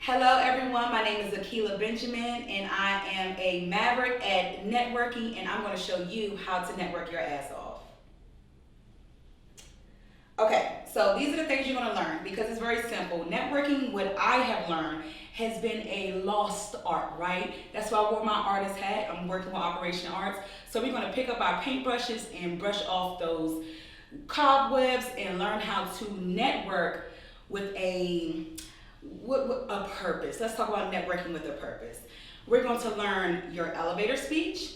Hello everyone, my name is Aqila Benjamin and I am a maverick at networking, and I'm going to show you how to network your ass off. Okay, so these are the things you're going to learn because it's very simple. Networking, what I have learned, has been a lost art, right? That's why I wore my artist hat. I'm working with Operation Arts. So we're going to pick up our paintbrushes and brush off those cobwebs and learn how to network with a purpose. Let's talk about networking with a purpose. We're going to learn your elevator speech.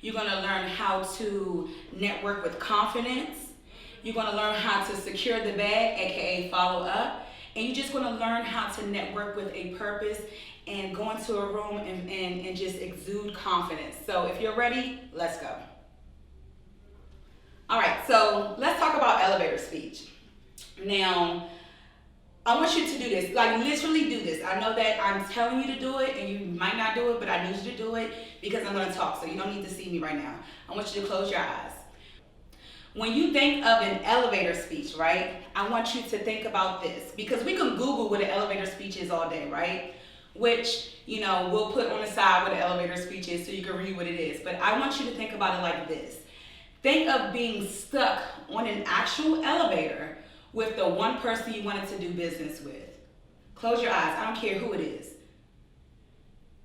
You're going to learn how to network with confidence. You're going to learn how to secure the bag, aka follow up. And you're just going to learn how to network with a purpose and go into a room and just exude confidence. So if you're ready, let's go. All right, so let's talk about elevator speech. Now, I want you to do this, like literally do this. I know that I'm telling you to do it and you might not do it, but I need you to do it because I'm gonna talk, so you don't need to see me right now. I want you to close your eyes. When you think of an elevator speech, right, I want you to think about this because we can Google what an elevator speech is all day, right? Which, we'll put on the side what an elevator speech is so you can read what it is. But I want you to think about it like this. Think of being stuck on an actual elevator with the one person you wanted to do business with. Close your eyes, I don't care who it is.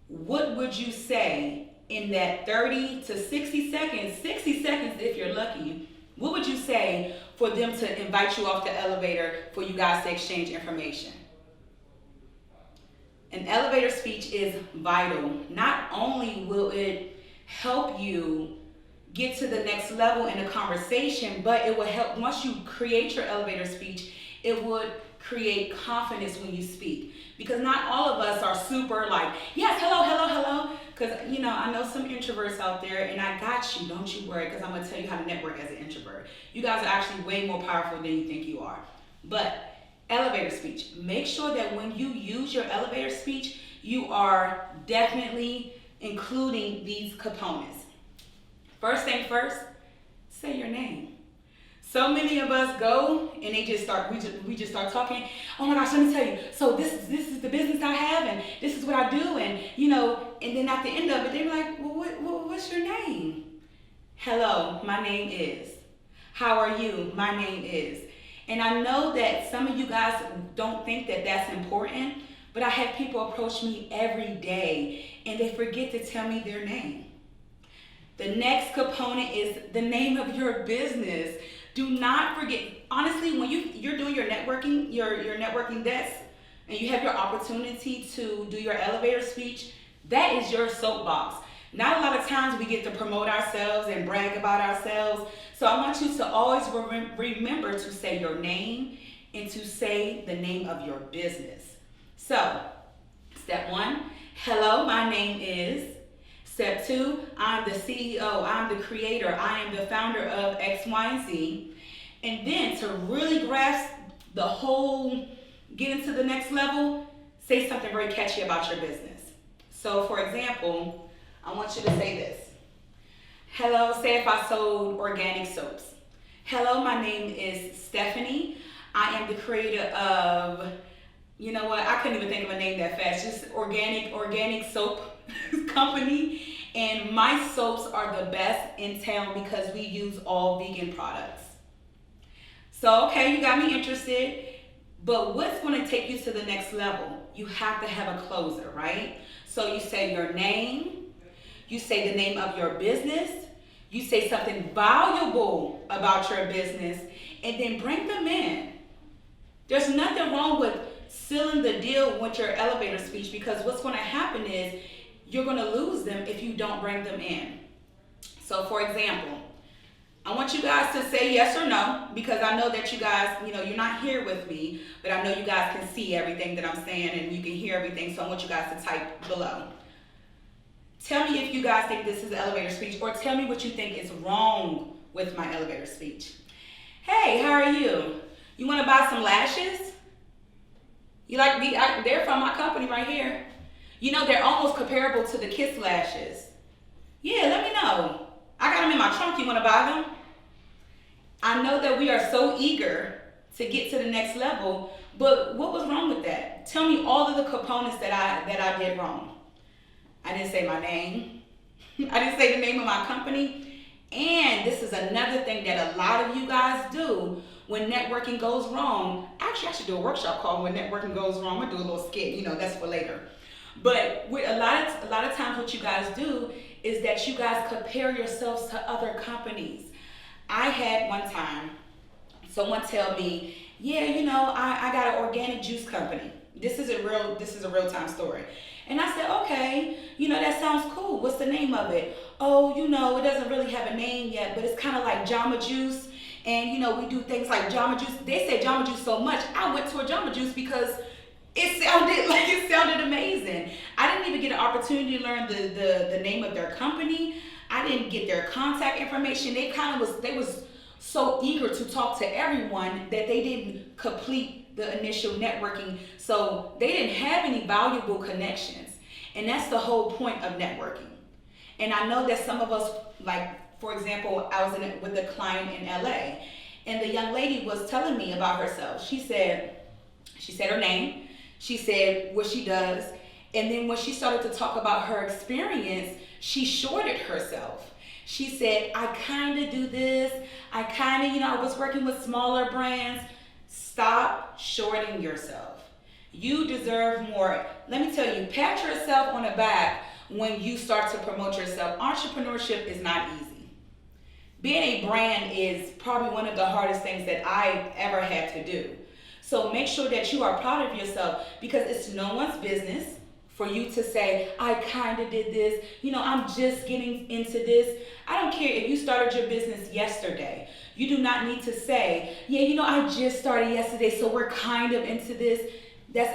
What would you say in that 30 to 60 seconds, 60 seconds if you're lucky, what would you say for them to invite you off the elevator for you guys to exchange information? An elevator speech is vital. Not only will it help you get to the next level in the conversation, but it will help, once you create your elevator speech, it would create confidence when you speak. Because not all of us are super like, yes, hello, hello, hello. Because, I know some introverts out there, and I got you, don't you worry, because I'm going to tell you how to network as an introvert. You guys are actually way more powerful than you think you are. But elevator speech, make sure that when you use your elevator speech, you are definitely including these components. First thing first, say your name. So many of us go and we just start talking. Oh my gosh, let me tell you. So this is the business I have, and this is what I do, and and then at the end of it, they're like, well, what's your name? Hello, my name is. How are you? My name is. And I know that some of you guys don't think that that's important, but I have people approach me every day and they forget to tell me their name. The next component is the name of your business. Do not forget, honestly, when you're doing your networking, your networking desk, and you have your opportunity to do your elevator speech, that is your soapbox. Not a lot of times we get to promote ourselves and brag about ourselves. So I want you to always remember to say your name and to say the name of your business. So, step one, hello, my name is. Step two, I'm the CEO, I'm the creator, I am the founder of X, Y, and Z. And then to really grasp the whole, get into the next level, say something very catchy about your business. So for example, I want you to say this. Hello, say if I sold organic soaps. Hello, my name is Stephanie. I am the creator of, I couldn't even think of a name that fast, just organic soap company, and my soaps are the best in town because we use all vegan products. So, okay, you got me interested, but what's going to take you to the next level? You have to have a closer, right? So you say your name, you say the name of your business, you say something valuable about your business, and then bring them in. There's nothing wrong with sealing the deal with your elevator speech, because what's going to happen is you're going to lose them if you don't bring them in. So for example, I want you guys to say yes or no, because I know that you guys, you're not here with me, but I know you guys can see everything that I'm saying and you can hear everything, so I want you guys to type below. Tell me if you guys think this is an elevator speech, or tell me what you think is wrong with my elevator speech. Hey, how are you? You want to buy some lashes? You like they're from my company right here. They're almost comparable to the Kiss lashes. Yeah, let me know. I got them in my trunk. You want to buy them? I know that we are so eager to get to the next level. But what was wrong with that? Tell me all of the components that I did wrong. I didn't say my name. I didn't say the name of my company. And this is another thing that a lot of you guys do when networking goes wrong. Actually, I should do a workshop called When Networking Goes Wrong. I'm gonna do a little skit, that's for later. But with a lot of times what you guys do is that you guys compare yourselves to other companies. I had one time someone tell me, yeah, I got an organic juice company. This is a real time story. And I said, okay, that sounds cool. What's the name of it? Oh, it doesn't really have a name yet, but it's kind of like Jamba Juice. And, we do things like Jamba Juice. They said Jamba Juice so much, I went to a Jamba Juice because it sounded amazing. I didn't even get an opportunity to learn the name of their company. I didn't get their contact information. They was so eager to talk to everyone that they didn't complete the initial networking. So they didn't have any valuable connections. And that's the whole point of networking. And I know that some of us, like, for example, I was with a client in LA, and the young lady was telling me about herself. She said her name, she said what she does, and then when she started to talk about her experience, she shorted herself. She said, I kind of do this, I was working with smaller brands. Stop shorting yourself. You deserve more. Let me tell you, pat yourself on the back when you start to promote yourself. Entrepreneurship is not easy. Being a brand is probably one of the hardest things that I ever had to do. So make sure that you are proud of yourself, because it's no one's business for you to say, I kind of did this, I'm just getting into this. I don't care if you started your business yesterday. You do not need to say, yeah, I just started yesterday, so we're kind of into this. That's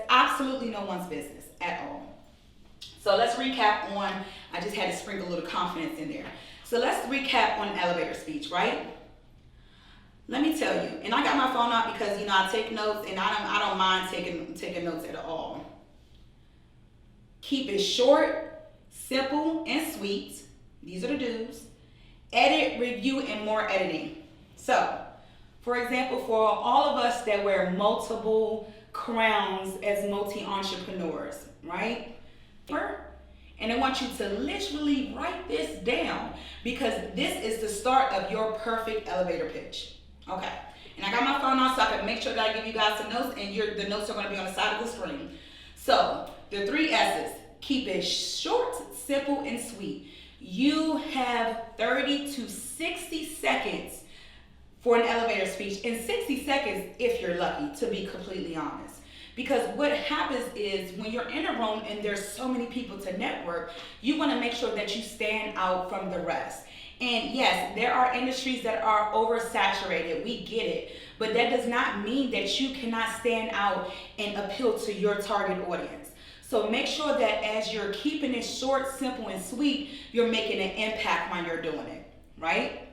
absolutely no one's business at all. So let's recap on, I just had to sprinkle a little confidence in there. So let's recap on elevator speech, right? Let me tell you, and I got my phone out because, I take notes, and I don't mind taking notes at all. Keep it short, simple, and sweet. These are the do's. Edit, review, and more editing. So, for example, for all of us that wear multiple crowns as multi-entrepreneurs, right? And I want you to literally write this down, because this is the start of your perfect elevator pitch. Okay. And I got my phone on so I can make sure that I give you guys some notes, and the notes are going to be on the side of the screen. So, the 3 S's. Keep it short, simple, and sweet. You have 30 to 60 seconds for an elevator speech, and 60 seconds if you're lucky, to be completely honest. Because what happens is when you're in a room and there's so many people to network, you want to make sure that you stand out from the rest. And yes, there are industries that are oversaturated. We get it. But that does not mean that you cannot stand out and appeal to your target audience. So make sure that as you're keeping it short, simple, and sweet, you're making an impact when you're doing it, right?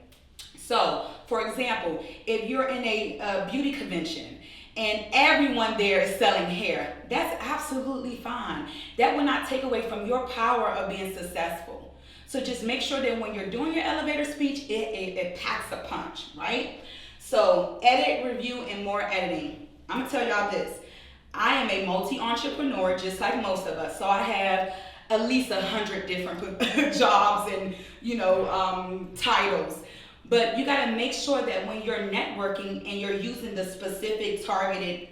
So, for example, if you're in a beauty convention and everyone there is selling hair, that's absolutely fine. That will not take away from your power of being successful. So just make sure that when you're doing your elevator speech, it packs a punch, right? So edit, review, and more editing. I'm gonna tell y'all this. I am a multi-entrepreneur, just like most of us. So I have at least 100 different jobs and, titles. But you gotta make sure that when you're networking and you're using the specific targeted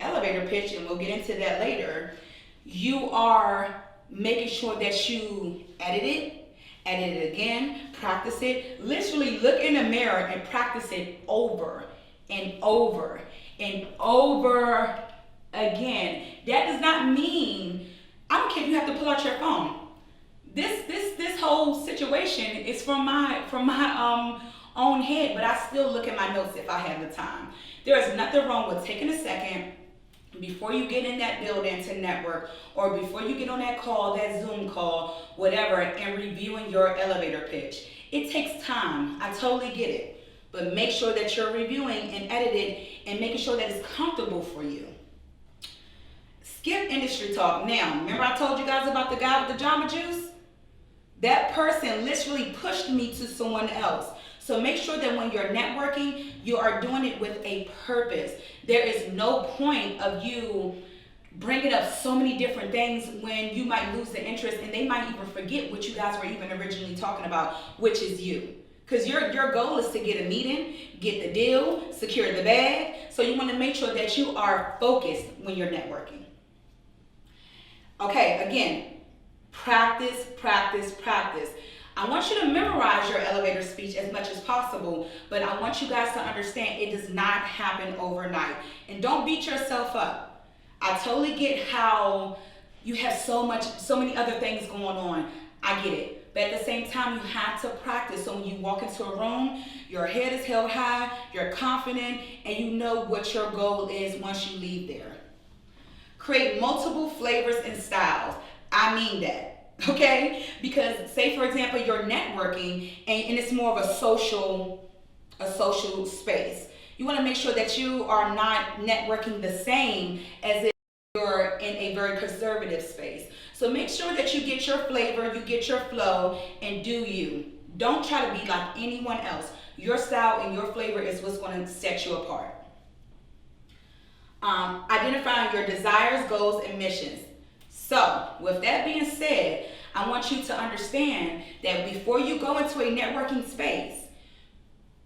elevator pitch, and we'll get into that later, you are making sure that you edit it again, practice it. Literally look in the mirror and practice it over and over and over again. That does not mean, I don't care if you have to pull out your phone. This whole situation is from my own head, but I still look at my notes if I have the time. There is nothing wrong with taking a second before you get in that building to network, or before you get on that call, that Zoom call, whatever, and reviewing your elevator pitch. It takes time. I totally get it. But make sure that you're reviewing and editing and making sure that it's comfortable for you. Skip industry talk. Now, remember I told you guys about the guy with the Jamba Juice? That person literally pushed me to someone else. So make sure that when you're networking, you are doing it with a purpose. There is no point of you bringing up so many different things when you might lose the interest and they might even forget what you guys were even originally talking about, which is you. Because your goal is to get a meeting, get the deal, secure the bag. So you want to make sure that you are focused when you're networking. Okay, again, practice, practice, practice. I want you to memorize your elevator speech as much as possible, but I want you guys to understand it does not happen overnight. And don't beat yourself up. I totally get how you have so many other things going on. I get it. But at the same time, you have to practice. So when you walk into a room, your head is held high, you're confident, and you know what your goal is once you leave there. Create multiple flavors and styles. I mean that, okay? Because say, for example, you're networking and it's more of a social space. You want to make sure that you are not networking the same as if you're in a very conservative space. So make sure that you get your flavor, you get your flow, and do you. Don't try to be like anyone else. Your style and your flavor is what's going to set you apart. Identifying your desires, goals, and missions. So with that being said, I want you to understand that before you go into a networking space,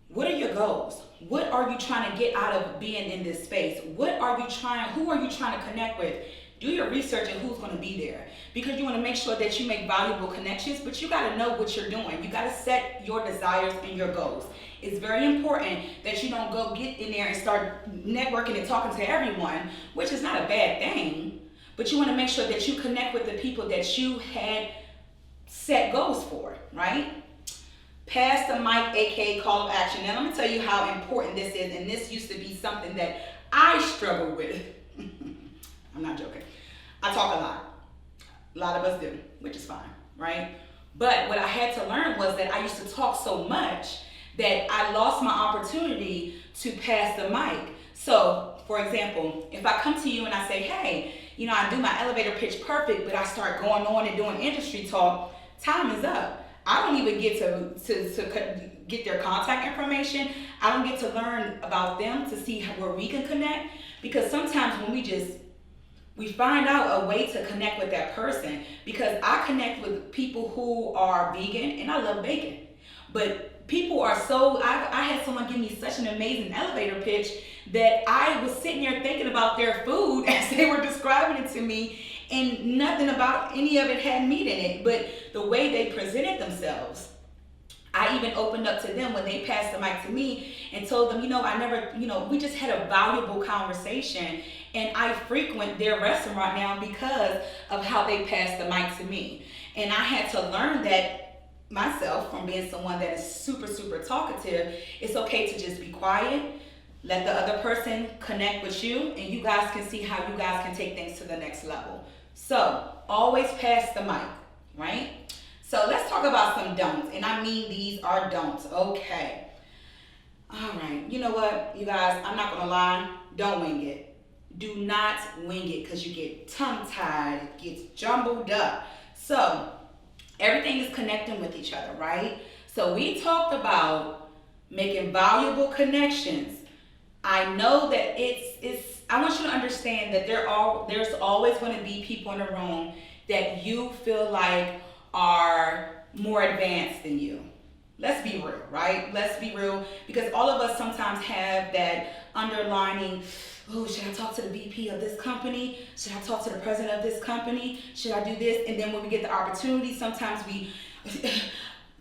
what are your goals? What are you trying to get out of being in this space? Who are you trying to connect with? Do your research and who's going to be there. Because you want to make sure that you make valuable connections, but you got to know what you're doing. You got to set your desires and your goals. It's very important that you don't go get in there and start networking and talking to everyone, which is not a bad thing. But you want to make sure that you connect with the people that you had set goals for, right? Pass the mic, aka call of action. Now let me tell you how important this is, and this used to be something that I struggled with. I'm not joking. I talk a lot. A lot of us do, which is fine, right? But what I had to learn was that I used to talk so much that I lost my opportunity to pass the mic. So, for example, if I come to you and I say, hey, I do my elevator pitch perfect, but I start going on and doing industry talk, time is up. I don't even get to get their contact information. I don't get to learn about them to see where we can connect. Because sometimes when we find out a way to connect with that person, because I connect with people who are vegan and I love bacon. But people are I had someone give me such an amazing elevator pitch that I was sitting there thinking about their food as they were describing it to me, and nothing about any of it had meat in it, but the way they presented themselves. I even opened up to them when they passed the mic to me and told them, we just had a valuable conversation, and I frequent their restaurant now because of how they passed the mic to me. And I had to learn that myself from being someone that is super, super talkative. It's okay to just be quiet, let the other person connect with you, and you guys can see how you guys can take things to the next level. So always pass the mic, right? So let's talk about some don'ts, and I mean these are don'ts, okay? All right, you know what, you guys, I'm not gonna lie, don't wing it. Do not wing it, because you get tongue-tied, it gets jumbled up. So everything is connecting with each other, right? So we talked about making valuable connections. I know that I want you to understand that there's always going to be people in the room that you feel like are more advanced than you. Let's be real, right? Let's be real, because all of us sometimes have that underlining, oh, should I talk to the VP of this company? Should I talk to the president of this company? Should I do this? And then when we get the opportunity, sometimes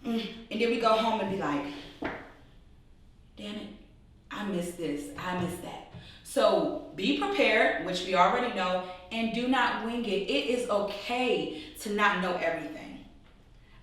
and then we go home and be like, damn it, I missed this, I missed that. So be prepared, which we already know, and do not wing it. It is okay to not know everything.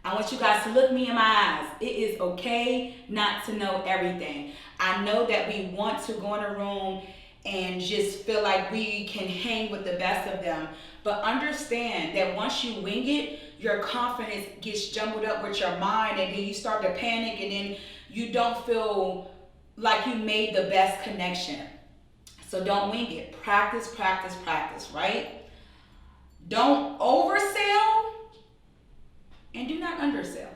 I want you guys to look me in my eyes. It is okay not to know everything. I know that we want to go in a room and just feel like we can hang with the best of them. But understand that once you wing it, your confidence gets jumbled up with your mind, and then you start to panic, and then you don't feel like you made the best connection. So don't wing it. Practice, practice, practice, right? Don't oversell and do not undersell.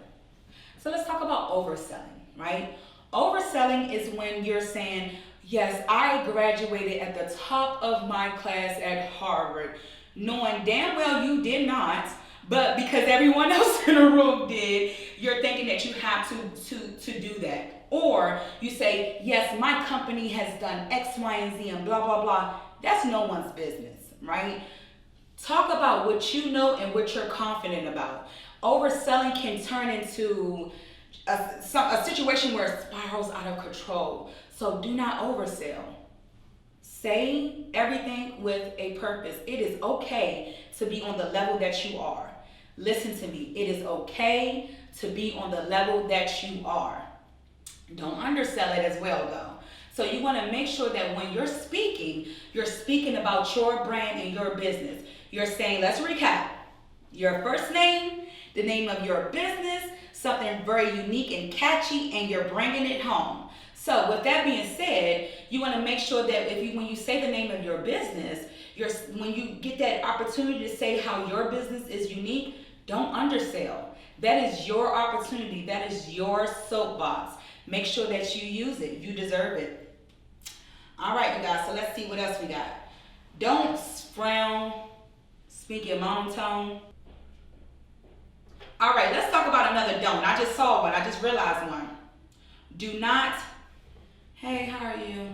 So let's talk about overselling, right? Overselling is when you're saying, yes, I graduated at the top of my class at Harvard, knowing damn well you did not, but because everyone else in the room did, you're thinking that you have to do that. Or you say, yes, my company has done X, Y, and Z and blah, blah, blah. That's no one's business, right? Talk about what you know and what you're confident about. Overselling can turn into a situation where it spirals out of control. So do not oversell. Say everything with a purpose. It is okay to be on the level that you are. Listen to me. It is okay to be on the level that you are. Don't undersell it as well, though. So you want to make sure that when you're speaking about your brand and your business. You're saying, let's recap. Your first name, the name of your business, something very unique and catchy, and you're bringing it home. So with that being said, you want to make sure that when you say the name of your business, when you get that opportunity to say how your business is unique, don't undersell. That is your opportunity. That is your soapbox. Make sure that you use it. You deserve it. All right, you guys. So let's see what else we got. Don't frown. Speak in monotone. All right, let's talk about another don't. I just saw one. I just realized one. Do not, hey, how are you?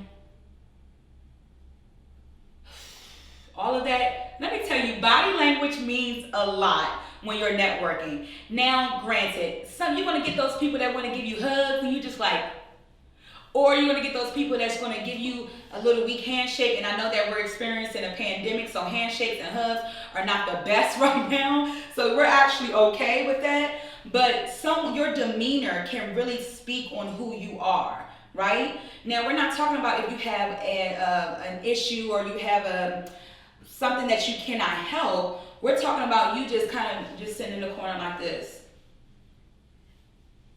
All of that. Let me tell you, body language means a lot when you're networking. Now, granted, you're going to get those people that want to give you hugs and you just like, or you're going to get those people that's going to give you a little weak handshake. And I know that we're experiencing a pandemic, so handshakes and hugs are not the best right now. So we're actually okay with that. But your demeanor can really speak on who you are, right? Now, we're not talking about if you have an issue or you have something that you cannot help. We're talking about you just kind of just sitting in the corner like this.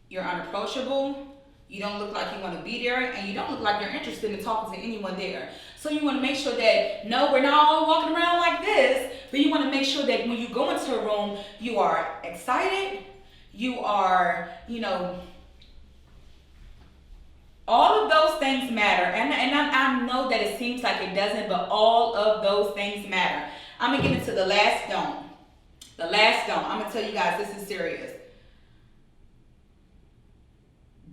You're unapproachable. You don't look like you want to be there, and you don't look like you're interested in talking to anyone there. So you want to make sure that, no, we're not all walking around like this, but you want to make sure that when you go into a room, you are excited, you are, all of those things matter. And I know that it seems like it doesn't, but all of those things matter. I'm going to get into the last don't. The last don't. I'm going to tell you guys, this is serious.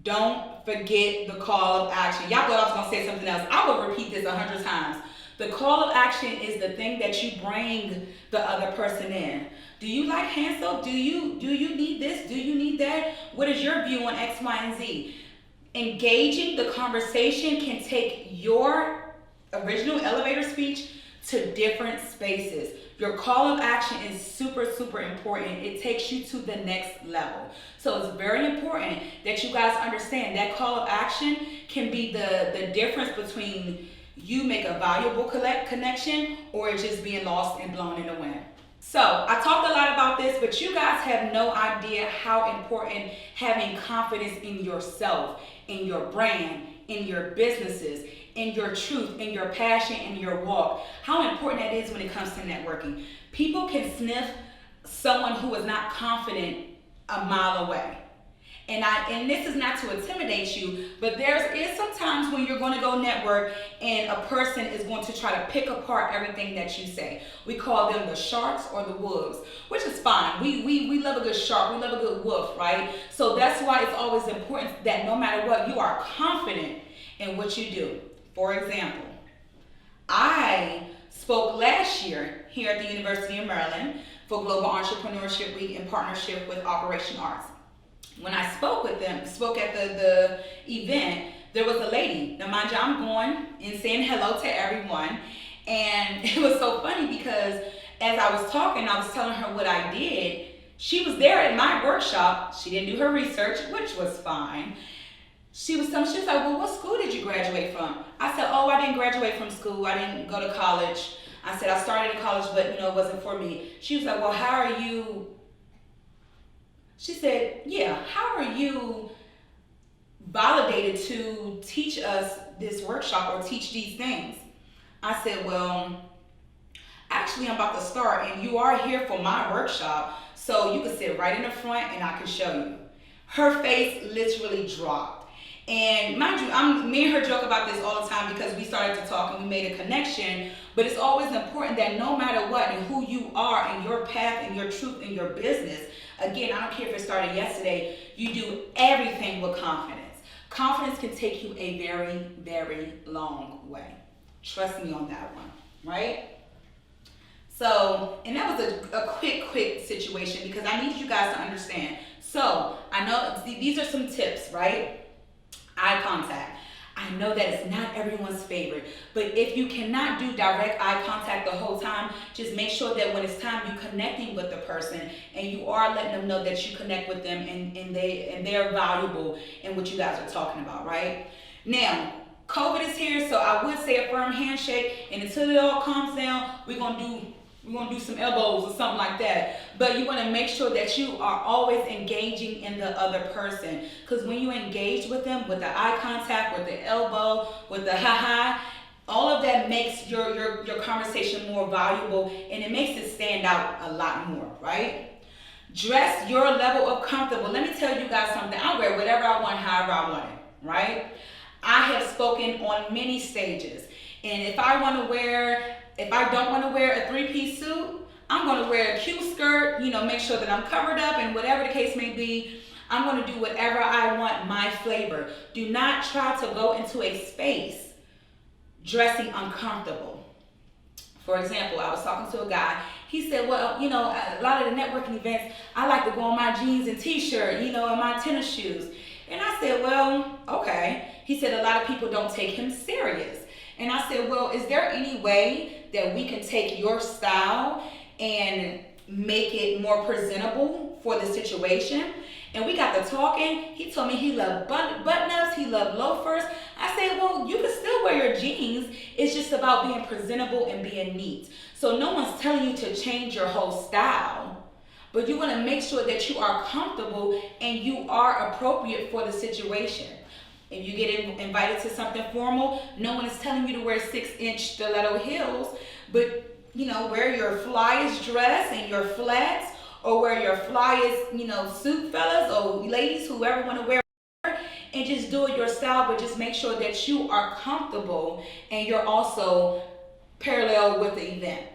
Don't forget the call of action. Y'all thought I was going to say something else. I will repeat this 100 times. The call of action is the thing that you bring the other person in. Do you like hand soap? Do you need this? Do you need that? What is your view on X, Y, and Z? Engaging the conversation can take your original elevator speech to different spaces. Your call of action is super, super important. It takes you to the next level. So it's very important that you guys understand that call of action can be the difference between you make a valuable connection or it just being lost and blown in the wind. So I talked a lot about this, but you guys have no idea how important having confidence in yourself, in your brand, in your businesses, in your truth, in your passion, in your walk, how important that is when it comes to networking. People can sniff someone who is not confident a mile away. And this is not to intimidate you, but there is some times when you're going to go network and a person is going to try to pick apart everything that you say. We call them the sharks or the wolves, which is fine. We love a good shark. We love a good wolf, right? So that's why it's always important that no matter what, you are confident in what you do. For example, I spoke last year here at the University of Maryland for Global Entrepreneurship Week in partnership with Operation ARTS. When I spoke at the event, there was a lady. Now, mind you, I'm going and saying hello to everyone. And it was so funny because as I was talking, I was telling her what I did. She was there at my workshop. She didn't do her research, which was fine. She was like, well, what school did you graduate from? I said, oh, I didn't graduate from school. I didn't go to college. I said, I started in college, but it wasn't for me. She was like, well, how are you? She said, yeah, how are you validated to teach us this workshop or teach these things? I said, well, actually I'm about to start and you are here for my workshop, so you can sit right in the front and I can show you. Her face literally dropped. And mind you, me and her joke about this all the time because we started to talk and we made a connection. But it's always important that no matter what and who you are and your path and your truth and your business, again, I don't care if it started yesterday, you do everything with confidence. Confidence can take you a very, very long way. Trust me on that one, right? So, and that was a quick situation because I need you guys to understand. So, I know these are some tips, right? Eye contact. I know that it's not everyone's favorite, but if you cannot do direct eye contact the whole time, just make sure that when it's time you're connecting with the person and you are letting them know that you connect with them and they're valuable in what you guys are talking about, right? Now, COVID is here, so I would say a firm handshake, and until it all calms down, we're gonna do some elbows or something like that. But you want to make sure that you are always engaging in the other person. Because when you engage with them, with the eye contact, with the elbow, with the ha-ha, all of that makes your conversation more valuable and it makes it stand out a lot more, right? Dress your level of comfortable. Let me tell you guys something. I wear whatever I want, however I want it, right? I have spoken on many stages. And if I don't want to wear a three-piece suit, I'm going to wear a cute skirt, make sure that I'm covered up and whatever the case may be. I'm going to do whatever I want, my flavor. Do not try to go into a space dressing uncomfortable. For example, I was talking to a guy. He said, well, a lot of the networking events, I like to go in my jeans and t-shirt, and my tennis shoes. And I said, well, okay. He said a lot of people don't take him serious. And I said, well, is there any way that we can take your style and make it more presentable for the situation? And we got to talking. He told me he loved button-ups, he loved loafers. I said, well, you can still wear your jeans. It's just about being presentable and being neat. So no one's telling you to change your whole style, but you want to make sure that you are comfortable and you are appropriate for the situation. If you get invited to something formal, no one is telling you to wear 6-inch stiletto heels, but wear your flyest dress and your flats, or wear your flyest, suit, fellas or ladies, whoever want to wear, and just do it your style, but just make sure that you are comfortable and you're also parallel with the event.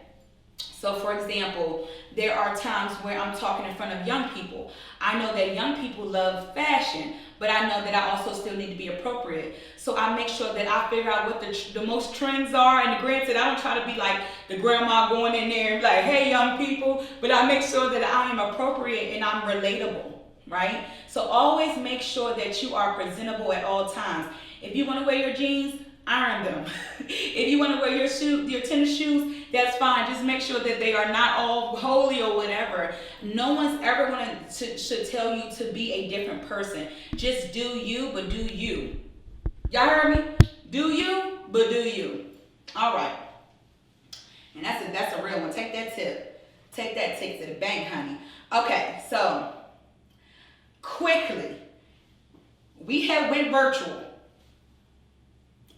So for example, there are times where I'm talking in front of young people. I know that young people love fashion, but I know that I also still need to be appropriate. So I make sure that I figure out what the most trends are. And granted, I don't try to be like the grandma going in there and be like, hey, young people, but I make sure that I am appropriate and I'm relatable, right? So always make sure that you are presentable at all times. If you want to wear your jeans, iron them. If you want to wear your tennis shoes, that's fine. Just make sure that they are not all holy or whatever. No one's ever should tell you to be a different person. Just do you, but do you. Y'all heard me? Do you, but do you. All right. And that's a real one. Take that tip. Take that tip to the bank, honey. Okay, so quickly, we have went virtual.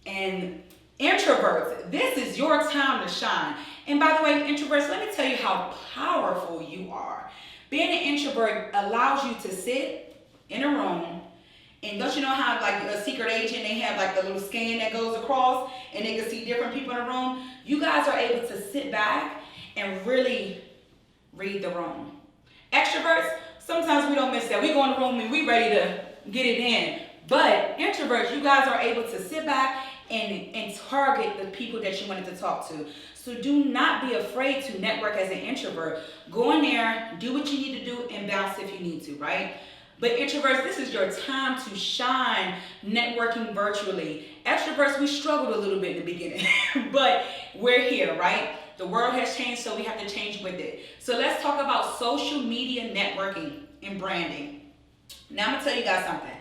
And introverts, this is your time to shine. And by the way, introverts, let me tell you how powerful you are. Being an introvert allows you to sit in a room, and don't you know how like a secret agent, they have like the little scan that goes across and they can see different people in the room? You guys are able to sit back and really read the room. Extroverts, sometimes we don't miss that. We go in the room and we ready to get it in. But introverts, you guys are able to sit back and target the people that you wanted to talk to. So do not be afraid to network as an introvert. Go in there, do what you need to do, and bounce if you need to, right? But introverts, this is your time to shine networking virtually. Extroverts, we struggled a little bit in the beginning, but we're here, right? The world has changed, so we have to change with it. So let's talk about social media networking and branding. Now I'm gonna tell you guys something.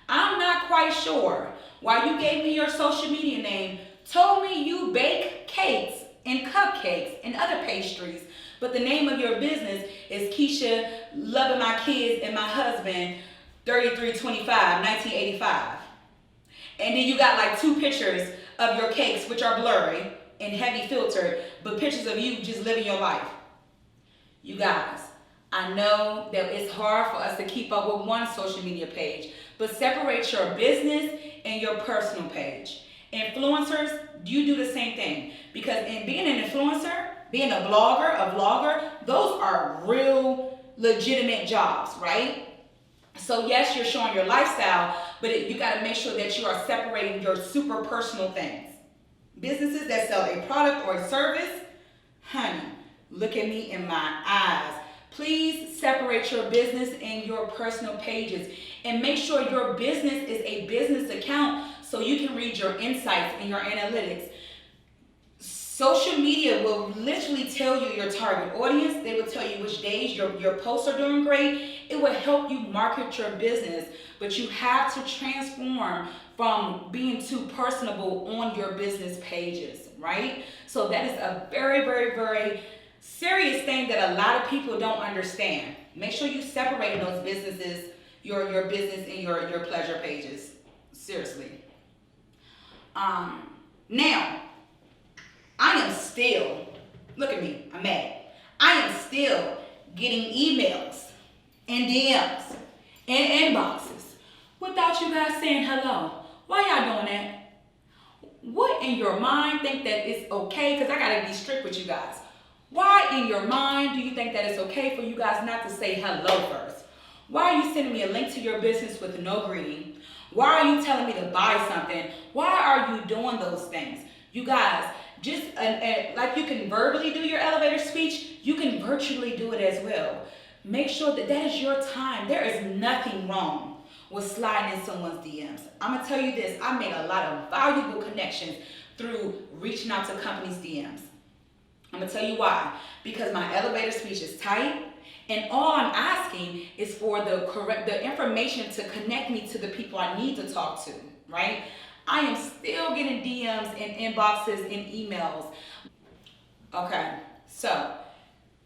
I'm not quite sure why you gave me your social media name, told me you bake cakes and cupcakes and other pastries, but the name of your business is Keisha Loving My Kids and My Husband 3325, 1985. And then you got like 2 pictures of your cakes, which are blurry and heavy filtered, but pictures of you just living your life. You guys, I know that it's hard for us to keep up with one social media page, but separate your business and your personal page. Influencers, you do the same thing, because in being an influencer, being a blogger, a vlogger, those are real legitimate jobs, right? So yes, you're showing your lifestyle, but you got to make sure that you are separating your super personal things. Businesses that sell a product or a service, honey, look at me in my eyes. Please separate your business and your personal pages, and make sure your business is a business account so you can read your insights and your analytics. Social media will literally tell you your target audience. They will tell you which days your posts are doing great. It will help you market your business, but you have to transform from being too personable on your business pages, right? So that is a very, very, very serious thing that a lot of people don't understand. Make sure you separate those businesses, your business and your pleasure pages. Seriously. Now, I am still, look at me, I'm mad. I am still getting emails and DMs and inboxes without you guys saying hello. Why y'all doing that? What in your mind think that it's okay? Because I got to be strict with you guys. Why in your mind do you think that it's okay for you guys not to say hello first? Why are you sending me a link to your business with no greeting? Why are you telling me to buy something? Why are you doing those things? You guys, just like you can verbally do your elevator speech, you can virtually do it as well. Make sure that that is your time. There is nothing wrong with sliding in someone's DMs. I'm going to tell you this. I made a lot of valuable connections through reaching out to companies' DMs. I'm going to tell you why. Because my elevator speech is tight, and all I'm asking is for the information to connect me to the people I need to talk to, right? I am still getting DMs and inboxes and emails. Okay, so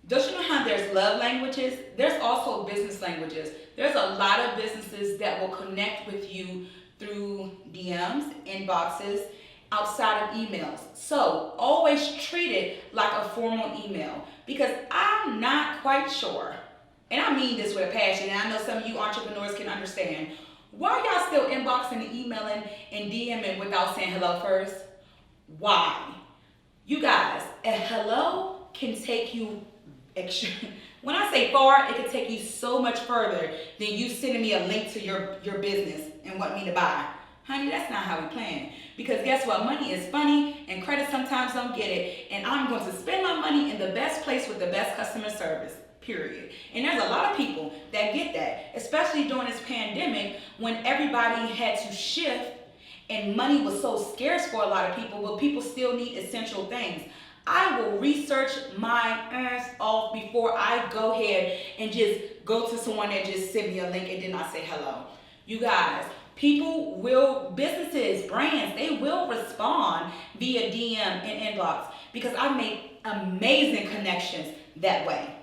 don't you know how there's love languages? There's also business languages. There's a lot of businesses that will connect with you through DMs, inboxes, outside of emails. So always treat it like a formal email, because I'm not quite sure, and I mean this with a passion, and I know some of you entrepreneurs can understand, why y'all still inboxing and emailing and DMing without saying hello first? Why? You guys, a hello can take you extra. When I say far, it can take you so much further than you sending me a link to your business and want me to buy. Honey, that's not how we plan. Because guess what? Money is funny, and credit sometimes don't get it. And I'm going to spend my money in the best place with the best customer service, period. And there's a lot of people that get that, especially during this pandemic when everybody had to shift and money was so scarce for a lot of people, but people still need essential things. I will research my ass off before I go ahead and just go to someone that just sent me a link and did not say hello. You guys, people will, businesses, brands, they will respond via DM and inbox, because I've made amazing connections that way.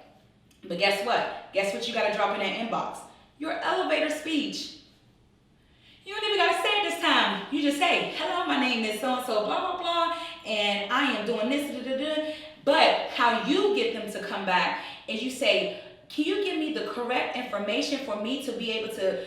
But guess what? Guess what you got to drop in that inbox? Your elevator speech. You don't even got to say it this time. You just say, hello, my name is so-and-so, blah, blah, blah, and I am doing this, da, da, da. But how you get them to come back is you say, can you give me the correct information for me to be able to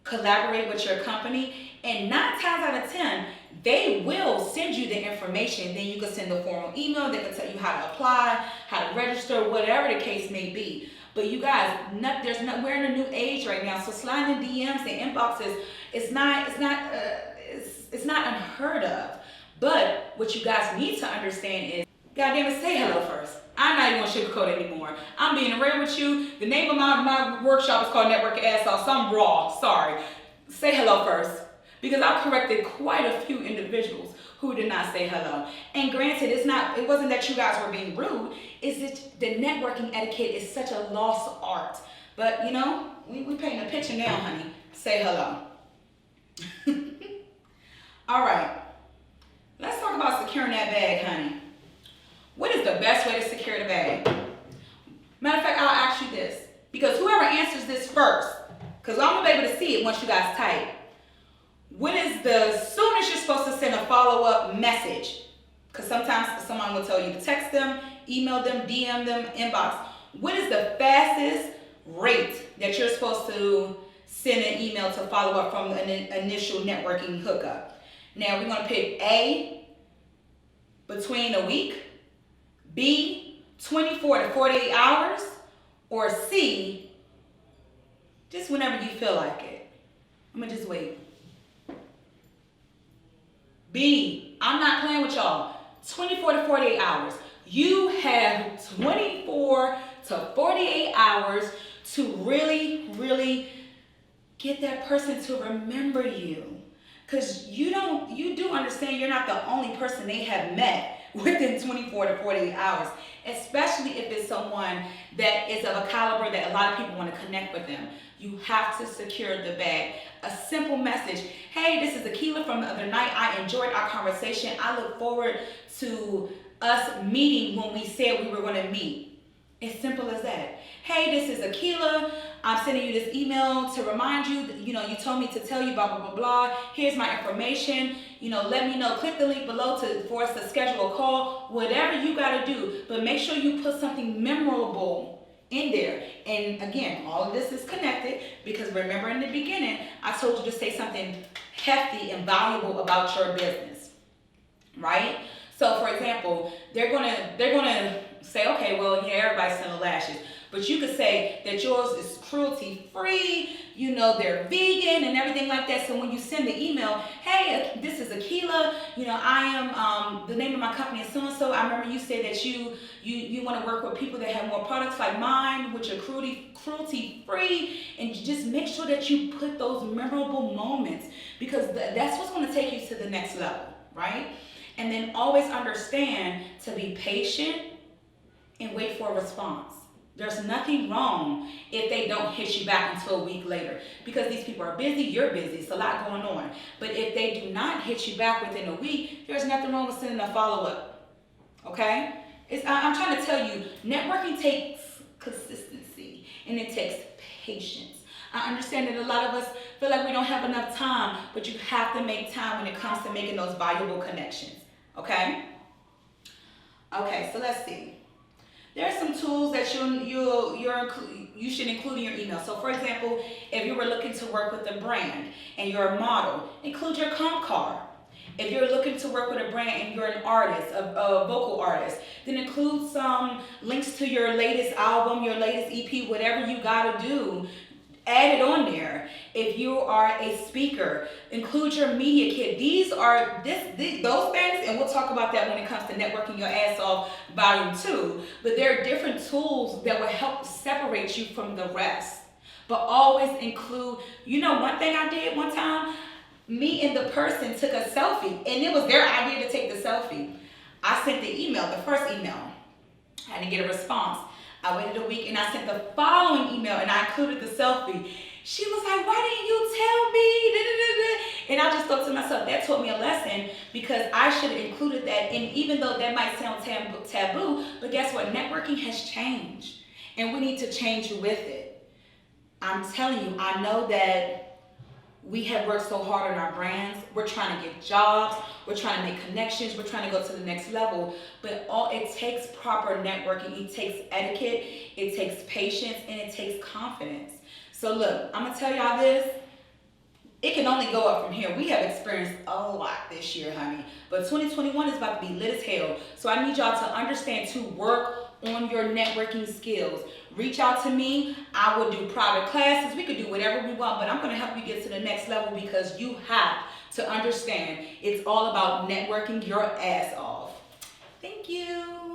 collaborate with your company? And 9 times out of 10, they will send you the information. Then you can send a formal email. They can tell you how to apply, how to register, whatever the case may be. But you guys, we're in a new age right now. So sliding DMs and inboxes, it's not unheard of. But what you guys need to understand is, goddamn it, say hello first. I'm not even gonna sugarcoat it anymore. I'm being real with you. The name of my workshop is called Network Ass Off, so I'm raw, sorry. Say hello first. Because I've corrected quite a few individuals who did not say hello. And granted, it wasn't that you guys were being rude, it's that the networking etiquette is such a lost art. But you know, we paint a picture now, honey. Say hello. All right, let's talk about securing that bag, honey. What is the best way to secure the bag? Matter of fact, I'll ask you this, because whoever answers this first, because I'm gonna be able to see it once you guys type. When is the soonest you're supposed to send a follow-up message? Because sometimes someone will tell you to text them, email them, DM them, inbox. What is the fastest rate that you're supposed to send an email to follow up from an initial networking hookup. Now we're going to pick A, between a week, B, 24 to 48 hours, or C, just whenever you feel like it. I'm going to just wait. B, I'm not playing with y'all. 24 to 48 hours. You have 24 to 48 hours to really, really get that person to remember you. Because you do understand you're not the only person they have met within 24 to 48 hours, especially if it's someone that is of a caliber that a lot of people want to connect with them. You have to secure the bag. A simple message. Hey, this is Aqila from the other night. I enjoyed our conversation. I look forward to us meeting when we said we were going to meet. As simple as that. Hey, this is Aqila. I'm sending you this email to remind you that, you told me to tell you blah, blah, blah, blah. Here's my information. Let me know. Click the link below for us to schedule a call. Whatever you got to do. But make sure you put something memorable in there. And again, all of this is connected because remember in the beginning, I told you to say something hefty and valuable about your business, right? So for example, they're gonna say, okay, well, yeah, everybody's selling lashes, but you could say that yours is cruelty free, they're vegan and everything like that. So when you send the email, hey, this is Aqila, I am, the name of my company is so-and-so. I remember you said that you want to work with people that have more products like mine, which are cruelty free, and just make sure that you put those memorable moments because that's what's going to take you to the next level, right? And then always understand to be patient and wait for a response. There's nothing wrong if they don't hit you back until a week later because these people are busy, you're busy, it's a lot going on. But if they do not hit you back within a week, there's nothing wrong with sending a follow-up, okay? I'm trying to tell you, networking takes consistency and it takes patience. I understand that a lot of us feel like we don't have enough time, but you have to make time when it comes to making those valuable connections, okay? Okay, so let's see. There are some tools that you should include in your email. So for example, if you were looking to work with a brand and you're a model, include your comp card. If you're looking to work with a brand and you're an artist, a vocal artist, then include some links to your latest album, your latest EP, whatever you gotta do. Add it on there. If you are a speaker, include your media kit. Those things, and we'll talk about that when it comes to networking your ass off volume 2. But there are different tools that will help separate you from the rest. But always include, one thing I did one time, me and the person took a selfie, and it was their idea to take the selfie. I sent the email, the first email. I didn't get a response. I waited a week and I sent the following email and I included the selfie. She was like, why didn't you tell me? And I just thought to myself, that taught me a lesson because I should have included that. And even though that might sound taboo, but guess what? Networking has changed and we need to change with it. I'm telling you, I know that we have worked so hard on our brands. We're trying to get jobs. We're trying to make connections. We're trying to go to the next level. But it takes proper networking. It takes etiquette. It takes patience. And it takes confidence. So look, I'm going to tell y'all this. It can only go up from here. We have experienced a lot this year, honey. But 2021 is about to be lit as hell. So I need y'all to understand to work on your networking skills. Reach out to me. I will do private classes. We could do whatever we want, but I'm going to help you get to the next level because you have to understand it's all about networking your ass off. Thank you.